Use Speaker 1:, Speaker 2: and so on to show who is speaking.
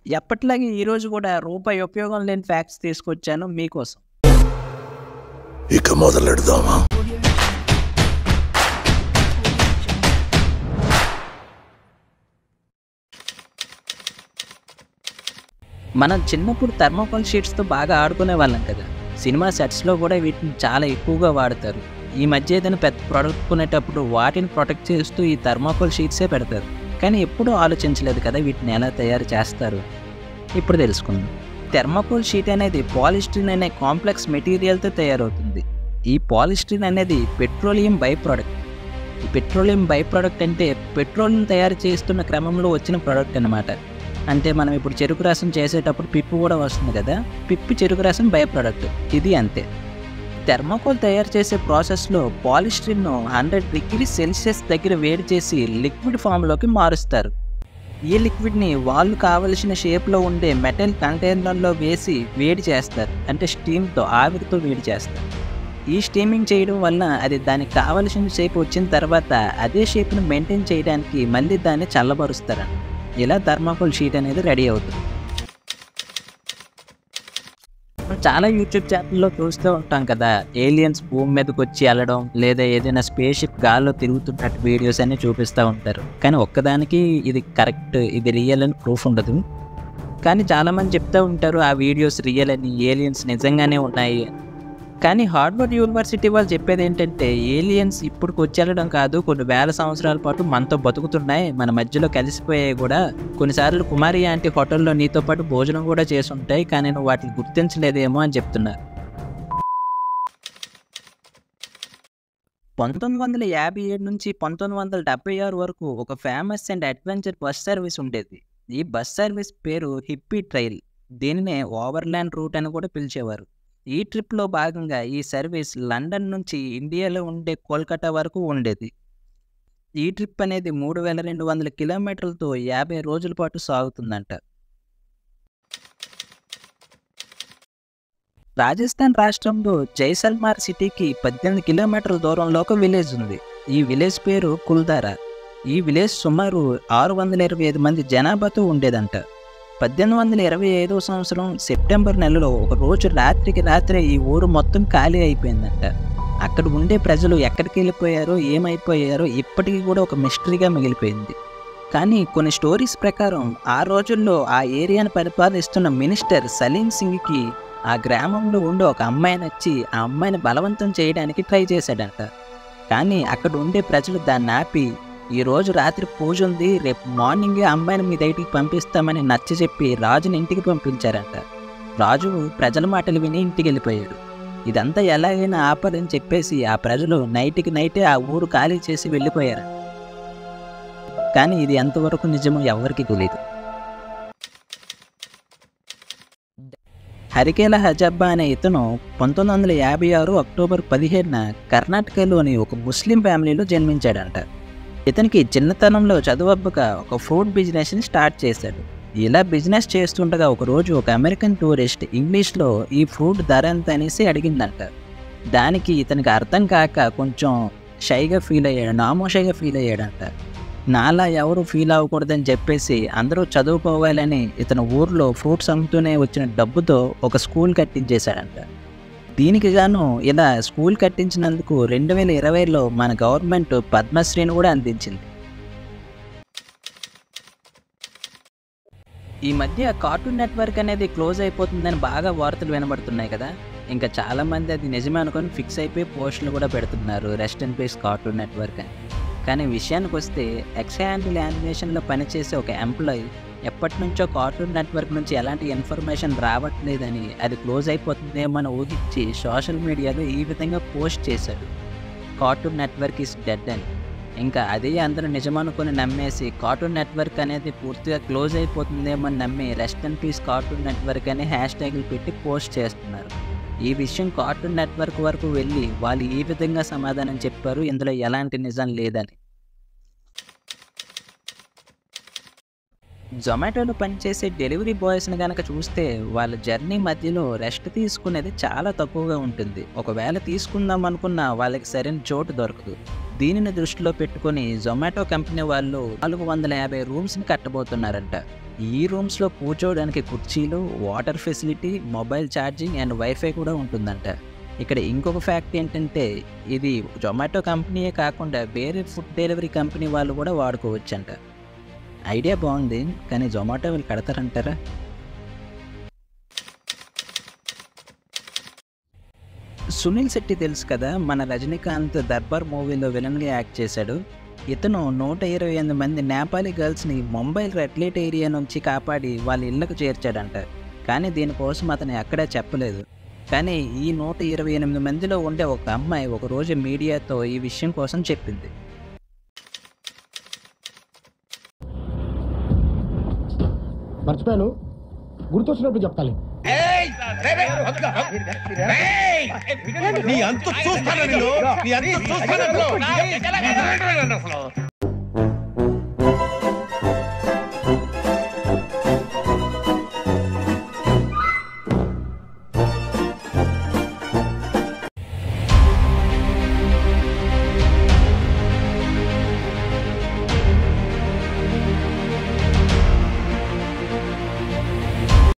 Speaker 1: ఎప్పటిలాగే ఈరోజు కూడా రూపాయి ఉపయోగం లేని ఫ్యాక్ట్స్ తీసుకొచ్చాను మీకోసం.
Speaker 2: ఇక మొదలెడదామా?
Speaker 1: మనం చిన్నప్పుడు థర్మోకోల్ షీట్స్తో బాగా ఆడుకునే వాళ్ళం కదా. సినిమా సెట్స్లో కూడా వీటిని చాలా ఎక్కువగా వాడతారు. ఈ మధ్య ఏదైనా పెద్ద ప్రోడక్ట్ కొనేటప్పుడు వాటిని ప్రొటెక్ట్ చేస్తూ ఈ థర్మోకోల్ షీట్సే పెడతారు. కానీ ఎప్పుడూ ఆలోచించలేదు కదా వీటిని ఎలా తయారు చేస్తారు. ఇప్పుడు తెలుసుకుందాం. థర్మోకోల్ షీట్ అనేది పాలిస్టిరిన్ అనే కాంప్లెక్స్ మెటీరియల్తో తయారవుతుంది. ఈ పాలిస్టిరిన్ అనేది పెట్రోలియం బై ప్రోడక్ట్. ఈ పెట్రోలియం బై ప్రోడక్ట్ అంటే పెట్రోల్ని తయారు చేస్తున్న క్రమంలో వచ్చిన ప్రోడక్ట్ అన్నమాట. అంటే మనం ఇప్పుడు చెరుకు రసం చేసేటప్పుడు పిప్పు కూడా వస్తుంది కదా, పిప్పి చెరుకు రసం బై ప్రోడక్ట్. ఇది అంతే. థర్మోకోల్ తయారు చేసే ప్రాసెస్లో పాలిస్టిరిన్ను 100 డిగ్రీ సెల్సియస్ దగ్గర వేడి చేసి లిక్విడ్ ఫామ్లోకి మారుస్తారు. ఈ లిక్విడ్ని వాళ్ళు కావలసిన షేప్లో ఉండే మెటల్ కంటైనర్లో వేసి వేడి చేస్తారు. అంటే స్టీమ్తో, ఆవిరితో వేడి చేస్తారు. ఈ స్టీమింగ్ చేయడం వల్ల అది దానికి కావలసిన షేప్ వచ్చిన తర్వాత అదే షేప్ను మెయింటైన్ చేయడానికి మళ్ళీ దాన్ని చల్లబరుస్తారు. ఇలా థర్మోకోల్ షీట్ అనేది రెడీ అవుతుంది. చాలా యూట్యూబ్ ఛానల్లో చూస్తూ ఉంటాం కదా, ఏలియన్స్ భూమి మీదకి వచ్చి వెళ్ళడం లేదా ఏదైనా స్పేస్ షిప్ గాల్లో తిరుగుతున్నట్టు వీడియోస్ అన్ని చూపిస్తూ ఉంటారు. కానీ ఒక్కదానికి ఇది కరెక్ట్, ఇది రియల్ అని ప్రూఫ్ ఉండదు. కానీ చాలామంది చెప్తూ ఉంటారు ఆ వీడియోస్ రియల్ అని, ఏలియన్స్ నిజంగానే ఉన్నాయి. కానీ హార్వర్డ్ యూనివర్సిటీ వాళ్ళు చెప్పేది ఏంటంటే ఏలియన్స్ ఇప్పుడుకి వచ్చి వెళ్ళడం కాదు, కొన్ని వేల సంవత్సరాల పాటు మనతో బతుకుతున్నాయి, మన మధ్యలో కలిసిపోయాయి కూడా. కొన్నిసార్లు కుమారి ఆంటీ హోటల్లో నీతో పాటు భోజనం కూడా చేసి ఉంటాయి, కానీ నువ్వు వాటిని గుర్తించలేదేమో అని చెప్తున్నారు. 1957 నుంచి 1976 వరకు ఒక famous and adventure bus service ఉండేది. ఈ బస్ సర్వీస్ పేరు హిప్పీ ట్రైల్. దీనినే ఓవర్లాండ్ రూట్ అని కూడా పిలిచేవారు. ఈ ట్రిప్లో భాగంగా ఈ సర్వీస్ లండన్ నుంచి ఇండియాలో ఉండే కోల్కతా వరకు ఉండేది. ఈ ట్రిప్ అనేది 3200 కిలోమీటర్లతో 50 రోజుల పాటు సాగుతుందంట. రాజస్థాన్ రాష్ట్రంలో జైసల్మార్ సిటీకి 18 కిలోమీటర్ల దూరంలో ఒక విలేజ్ ఉంది. ఈ విలేజ్ పేరు కుల్దారా. ఈ విలేజ్ సుమారు 625 మంది జనాభాతో ఉండేదంట. 1825 సంవత్సరం సెప్టెంబర్ నెలలో ఒక రోజు రాత్రికి రాత్రే ఈ ఊరు మొత్తం ఖాళీ అయిపోయిందంట. అక్కడ ఉండే ప్రజలు ఎక్కడికి వెళ్ళిపోయారో, ఏమైపోయారో ఇప్పటికీ కూడా ఒక మిస్టరీగా మిగిలిపోయింది. కానీ కొన్ని స్టోరీస్ ప్రకారం ఆ రోజుల్లో ఆ ఏరియాను పరిపాలిస్తున్న మినిస్టర్ సలీం సింగ్కి ఆ గ్రామంలో ఉండే ఒక అమ్మాయి నచ్చి ఆ అమ్మాయిని బలవంతం చేయడానికి ట్రై చేశాడంట. కానీ అక్కడ ఉండే ప్రజలు దాన్ని ఆపి, ఈరోజు రాత్రి పూజ ఉంది, రేపు మార్నింగే అమ్మాయిని మీ దగ్గరికి పంపిస్తామని నచ్చ చెప్పి రాజుని ఇంటికి పంపించారంట. రాజు ప్రజల మాటలు విని ఇంటికి వెళ్ళిపోయాడు. ఇదంతా ఎలాగైనా ఆపాలని చెప్పేసి ఆ ప్రజలు నైట్కి నైటే ఆ ఊరు ఖాళీ చేసి వెళ్ళిపోయారు. కానీ ఇది ఎంతవరకు నిజమో ఎవరికి తెలియదు. హరికేల హజబ్బా అనే ఇతను 1956 అక్టోబర్ 17న కర్ణాటకలోని ఒక ముస్లిం ఫ్యామిలీలో జన్మించాడంట. ఇతనికి చిన్నతనంలో చదువబ్బక ఒక ఫ్రూట్ బిజినెస్ని స్టార్ట్ చేశాడు. ఇలా బిజినెస్ చేస్తుండగా ఒకరోజు ఒక అమెరికన్ టూరిస్ట్ ఇంగ్లీష్లో ఈ ఫ్రూట్ ధర ఎంత అనేసి అడిగిందంట. దానికి ఇతనికి అర్థం కాక కొంచెం షైగా ఫీల్ అయ్యాడు, నామోషైగా ఫీల్ అయ్యాడంట. నాలా ఎవరు ఫీల్ అవ్వకూడదని చెప్పేసి అందరూ చదువుకోవాలని ఇతను ఊర్లో ఫ్రూట్స్ అమ్ముతూనే వచ్చిన డబ్బుతో ఒక స్కూల్ కట్టించేశాడంట. దీనికి గాను ఇలా స్కూల్ కట్టించినందుకు 2020లో మన గవర్నమెంట్ పద్మశ్రీని కూడా అందించింది. ఈ మధ్య కార్టూన్ నెట్వర్క్ అనేది క్లోజ్ అయిపోతుందని బాగా వార్తలు వినబడుతున్నాయి కదా. ఇంకా చాలామంది అది నిజమే అనుకొని ఫిక్స్ అయిపోయి పోస్టులు కూడా పెడుతున్నారు, rest in peace cartoon network అని. కానీ విషయానికి వస్తే ఎక్స్యాండిల్ యానిమేషన్లో పనిచేసే ఒక ఎంప్లాయీ ఎప్పటి నుంచో కార్టూన్ నెట్వర్క్ నుంచి ఎలాంటి ఇన్ఫర్మేషన్ రావట్లేదని, అది క్లోజ్ అయిపోతుందేమని ఊహించి సోషల్ మీడియాలో ఈ విధంగా పోస్ట్ చేశాడు, కార్టూన్ నెట్వర్క్ ఈస్ డెడ్ అని. ఇంకా అదే అందరూ నిజమనుకొని నమ్మేసి కార్టూన్ నెట్వర్క్ అనేది పూర్తిగా క్లోజ్ అయిపోతుందేమని నమ్మి rest in peace cartoon network అని హ్యాష్ట్యాగ్లు పెట్టి పోస్ట్ చేస్తున్నారు. ఈ విషయం కార్టూన్ నెట్వర్క్ వరకు వెళ్ళి వాళ్ళు ఈ విధంగా సమాధానం చెప్పారు, ఇందులో ఎలాంటి నిజం లేదని. జొమాటోలో పనిచేసే డెలివరీ బాయ్స్ని కనుక చూస్తే వాళ్ళ జర్నీ మధ్యలో రెస్ట్ తీసుకునేది చాలా తక్కువగా ఉంటుంది. ఒకవేళ తీసుకుందాం అనుకున్నా వాళ్ళకి సరైన చోటు దొరకదు. దీనిని దృష్టిలో పెట్టుకొని జొమాటో కంపెనీ వాళ్ళు 450 రూమ్స్ని కట్టబోతున్నారంట. ఈ రూమ్స్లో కూర్చోవడానికి కుర్చీలు, water facility, mobile charging and wifi కూడా ఉంటుందంట. ఇక్కడ ఇంకొక ఫ్యాక్ట్ ఏంటంటే ఇది జొమాటో కంపెనీయే కాకుండా వేరే ఫుడ్ డెలివరీ కంపెనీ వాళ్ళు కూడా వాడుకోవచ్చంట. ఐడియా బాగుంది, కానీ జొమాటో వాళ్ళు కడతారంటారా? సునీల్ శెట్టి తెలుసు కదా, మన రజనీకాంత్ దర్బార్ మూవీలో విలన్గా యాక్ట్ చేశాడు. ఇతను 128 మంది నేపాలీ గర్ల్స్ని ముంబై రెడ్ లైట్ ఏరియా నుంచి కాపాడి వాళ్ళ ఇళ్లకు చేర్చాడంట. కానీ దీనికోసం అతను ఎక్కడా చెప్పలేదు. కానీ ఈ 128 మందిలో ఉండే ఒక అమ్మాయి ఒకరోజు మీడియాతో ఈ విషయం కోసం చెప్పింది.
Speaker 3: మర్చిపోయాను, గుర్తొచ్చినప్పుడు చెప్తాను.
Speaker 4: నీ అంత చూస్తాను